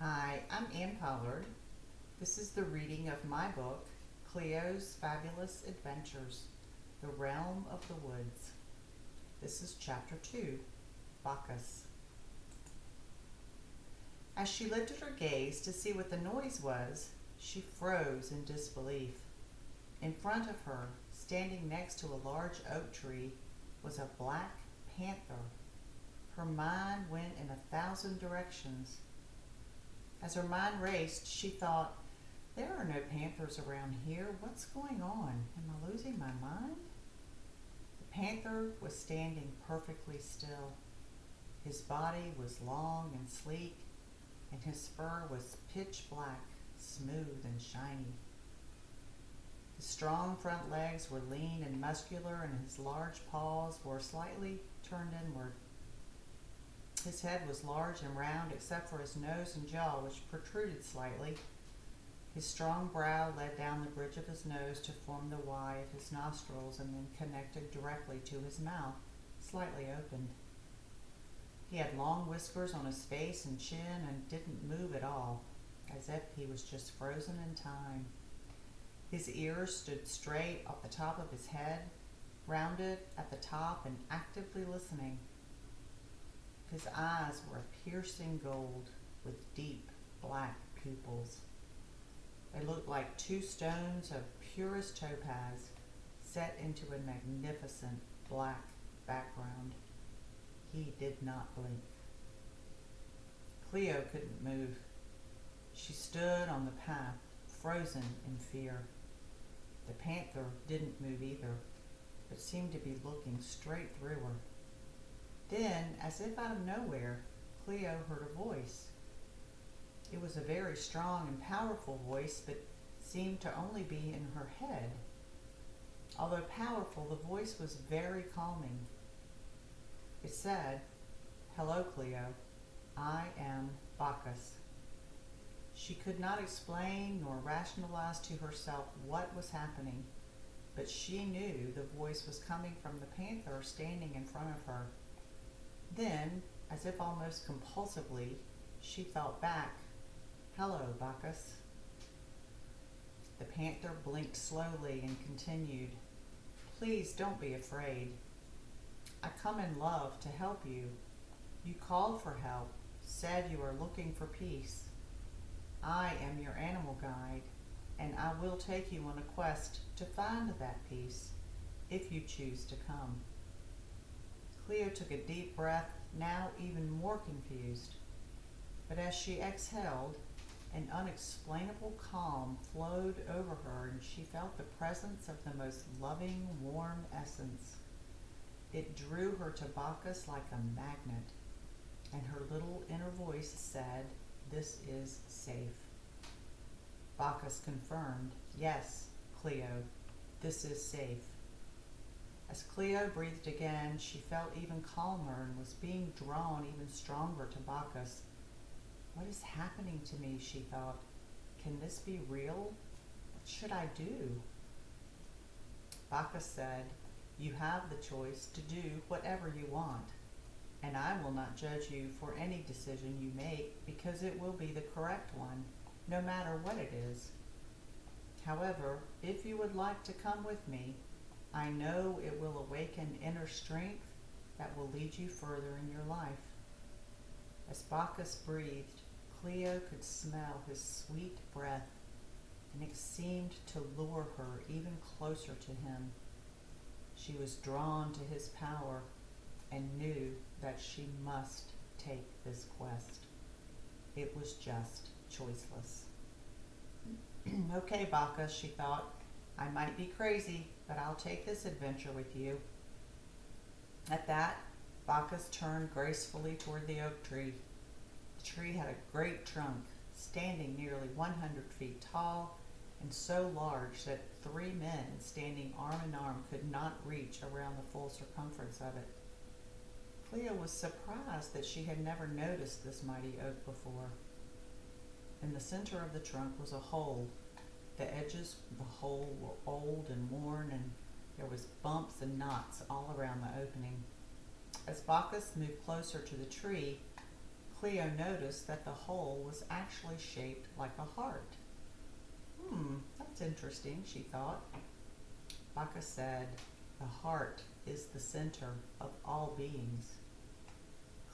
Hi, I'm Anne Pollard. This is the reading of my book, Cleo's Fabulous Adventures, The Realm of the Woods. This is Chapter 2, Bacchus. As she lifted her gaze to see what the noise was, she froze in disbelief. In front of her, standing next to a large oak tree, was a black panther. Her mind went in 1,000 directions. As her mind raced, she thought, there are no panthers around here. What's going on? Am I losing my mind? The panther was standing perfectly still. His body was long and sleek, and his fur was pitch black, smooth and shiny. His strong front legs were lean and muscular, and his large paws were slightly turned inward. His head was large and round except for his nose and jaw, which protruded slightly. His strong brow led down the bridge of his nose to form the Y of his nostrils and then connected directly to his mouth, slightly opened. He had long whiskers on his face and chin and didn't move at all, as if he was just frozen in time. His ears stood straight off the top of his head, rounded at the top and actively listening. His eyes were piercing gold with deep black pupils. They looked like two stones of purest topaz set into a magnificent black background. He did not blink. Cleo couldn't move. She stood on the path, frozen in fear. The panther didn't move either, but seemed to be looking straight through her. Then, as if out of nowhere, Cleo heard a voice. It was a very strong and powerful voice, but seemed to only be in her head. Although powerful, the voice was very calming. It said, "Hello, Cleo. I am Bacchus." She could not explain nor rationalize to herself what was happening, but she knew the voice was coming from the panther standing in front of her. Then, as if almost compulsively, she thought back, "Hello, Bacchus." The panther blinked slowly and continued, "Please don't be afraid. I come in love to help you. You called for help, said you are looking for peace. I am your animal guide, and I will take you on a quest to find that peace, if you choose to come." Cleo took a deep breath, now even more confused. But as she exhaled, an unexplainable calm flowed over her, and she felt the presence of the most loving, warm essence. It drew her to Bacchus like a magnet, and her little inner voice said, "This is safe." Bacchus confirmed, "Yes, Cleo, this is safe." As Cleo breathed again, she felt even calmer and was being drawn even stronger to Bacchus. "What is happening to me?" she thought. "Can this be real? What should I do?" Bacchus said, "You have the choice to do whatever you want, and I will not judge you for any decision you make because it will be the correct one, no matter what it is. However, if you would like to come with me, I know it will awaken inner strength that will lead you further in your life." As Bacchus breathed, Cleo could smell his sweet breath, and it seemed to lure her even closer to him. She was drawn to his power and knew that she must take this quest. It was just choiceless. "Okay, Bacchus," she thought. "I might be crazy, but I'll take this adventure with you." At that, Bacchus turned gracefully toward the oak tree. The tree had a great trunk, standing nearly 100 feet tall and so large that 3 men standing arm in arm could not reach around the full circumference of it. Cleo was surprised that she had never noticed this mighty oak before. In the center of the trunk was a hole. The edges of the hole were old and worn, and there was bumps and knots all around the opening. As Bacchus moved closer to the tree, Cleo noticed that the hole was actually shaped like a heart. That's interesting, she thought. Bacchus said, the heart is the center of all beings.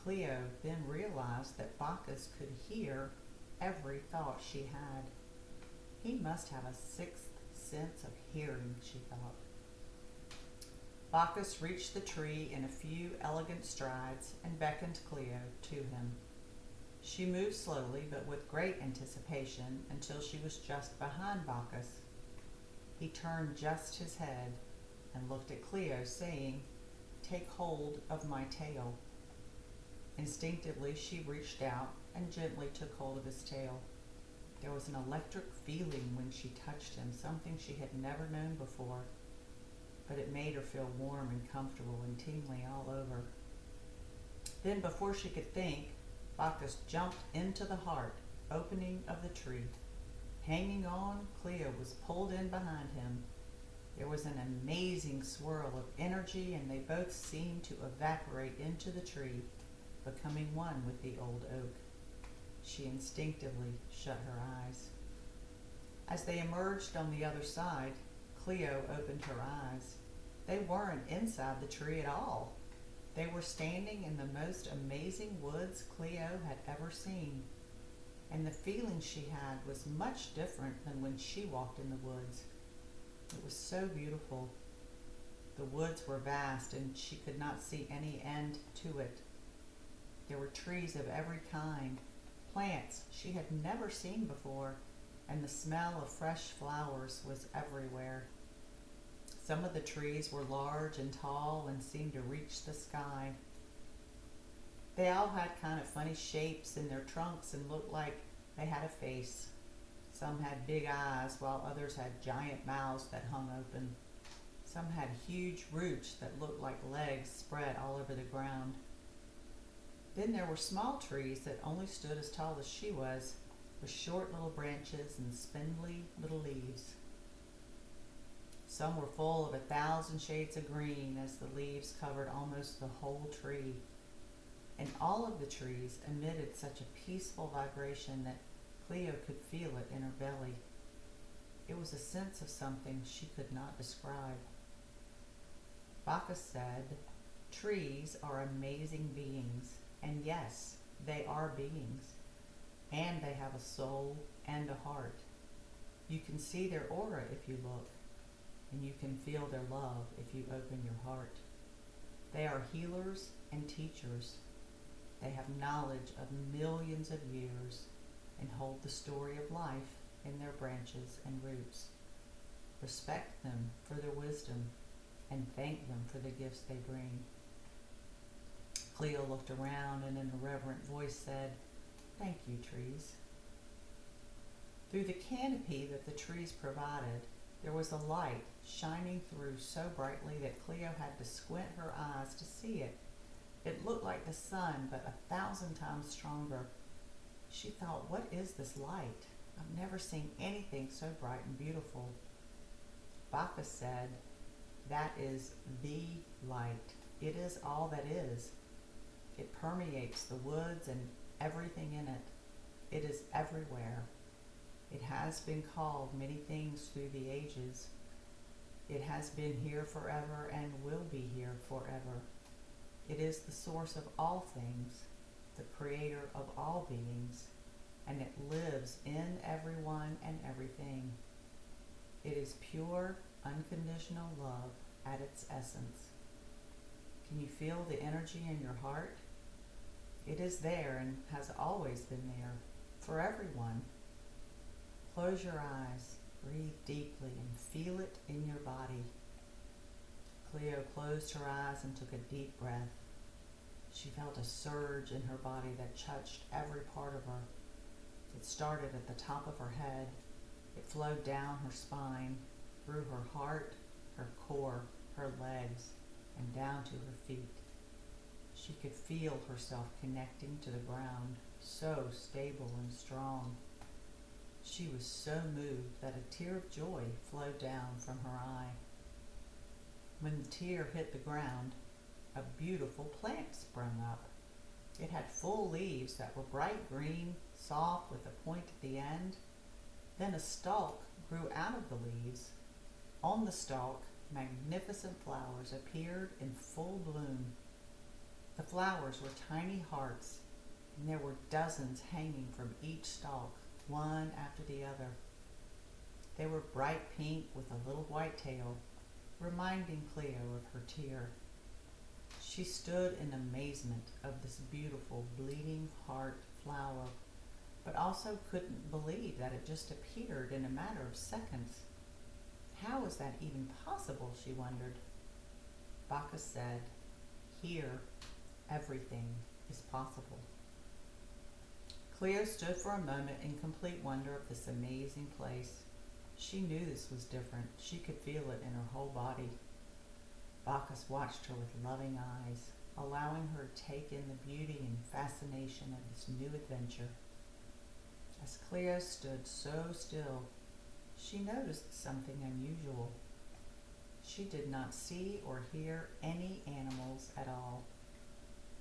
Cleo then realized that Bacchus could hear every thought she had. He must have a sixth sense of hearing, she thought. Bacchus reached the tree in a few elegant strides and beckoned Cleo to him. She moved slowly but with great anticipation until she was just behind Bacchus. He turned just his head and looked at Cleo, saying, "Take hold of my tail." Instinctively, she reached out and gently took hold of his tail. There was an electric feeling when she touched him, something she had never known before, but it made her feel warm and comfortable and tingly all over. Then, before she could think, Bacchus jumped into the heart opening of the tree. Hanging on, Cleo was pulled in behind him. There was an amazing swirl of energy, and they both seemed to evaporate into the tree, becoming one with the old oak. She instinctively shut her eyes. As they emerged on the other side, Cleo opened her eyes. They weren't inside the tree at all. They were standing in the most amazing woods Cleo had ever seen. And the feeling she had was much different than when she walked in the woods. It was so beautiful. The woods were vast, and she could not see any end to it. There were trees of every kind, plants she had never seen before, and the smell of fresh flowers was everywhere. Some of the trees were large and tall and seemed to reach the sky. They all had kind of funny shapes in their trunks and looked like they had a face. Some had big eyes, while others had giant mouths that hung open. Some had huge roots that looked like legs spread all over the ground. Then there were small trees that only stood as tall as she was, with short little branches and spindly little leaves. Some were full of 1,000 shades of green, as the leaves covered almost the whole tree. And all of the trees emitted such a peaceful vibration that Cleo could feel it in her belly. It was a sense of something she could not describe. Bacchus said, "Trees are amazing beings, and yes, they are beings, and they have a soul and a heart. You can see their aura if you look, and you can feel their love if you open your heart. They are healers and teachers. They have knowledge of millions of years and hold the story of life in their branches and roots. Respect them for their wisdom and thank them for the gifts they bring." Cleo looked around and in a reverent voice said, "Thank you, trees." Through the canopy that the trees provided, there was a light shining through so brightly that Cleo had to squint her eyes to see it. It looked like the sun, but 1,000 times stronger. She thought, what is this light? I've never seen anything so bright and beautiful. Bacchus said, "That is the light. It is all that is. It permeates the woods and everything in it. It is everywhere. It has been called many things through the ages. It has been here forever and will be here forever. It is the source of all things, the creator of all beings, and it lives in everyone and everything. It is pure, unconditional love at its essence. Can you feel the energy in your heart? It is there and has always been there for everyone. Close your eyes, breathe deeply, and feel it in your body." Cleo closed her eyes and took a deep breath. She felt a surge in her body that touched every part of her. It started at the top of her head. It flowed down her spine, through her heart, her core, her legs, and down to her feet. She could feel herself connecting to the ground, so stable and strong. She was so moved that a tear of joy flowed down from her eye. When the tear hit the ground, a beautiful plant sprung up. It had full leaves that were bright green, soft with a point at the end. Then a stalk grew out of the leaves. On the stalk, magnificent flowers appeared in full bloom. The flowers were tiny hearts, and there were dozens hanging from each stalk, one after the other. They were bright pink with a little white tail, reminding Cleo of her tear. She stood in amazement of this beautiful bleeding heart flower, but also couldn't believe that it just appeared in a matter of seconds. How was that even possible, she wondered. Bacchus said, "Here, everything is possible." Cleo stood for a moment in complete wonder of this amazing place. She knew this was different. She could feel it in her whole body. Bacchus watched her with loving eyes, allowing her to take in the beauty and fascination of this new adventure. As Cleo stood so still, she noticed something unusual. She did not see or hear any animals at all.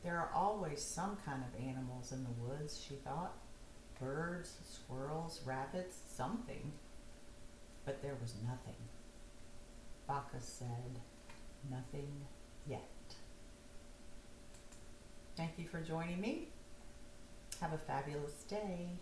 There are always some kind of animals in the woods, she thought. Birds, squirrels, rabbits, something. But there was nothing. Bacchus said, "Nothing yet." Thank you for joining me. Have a fabulous day.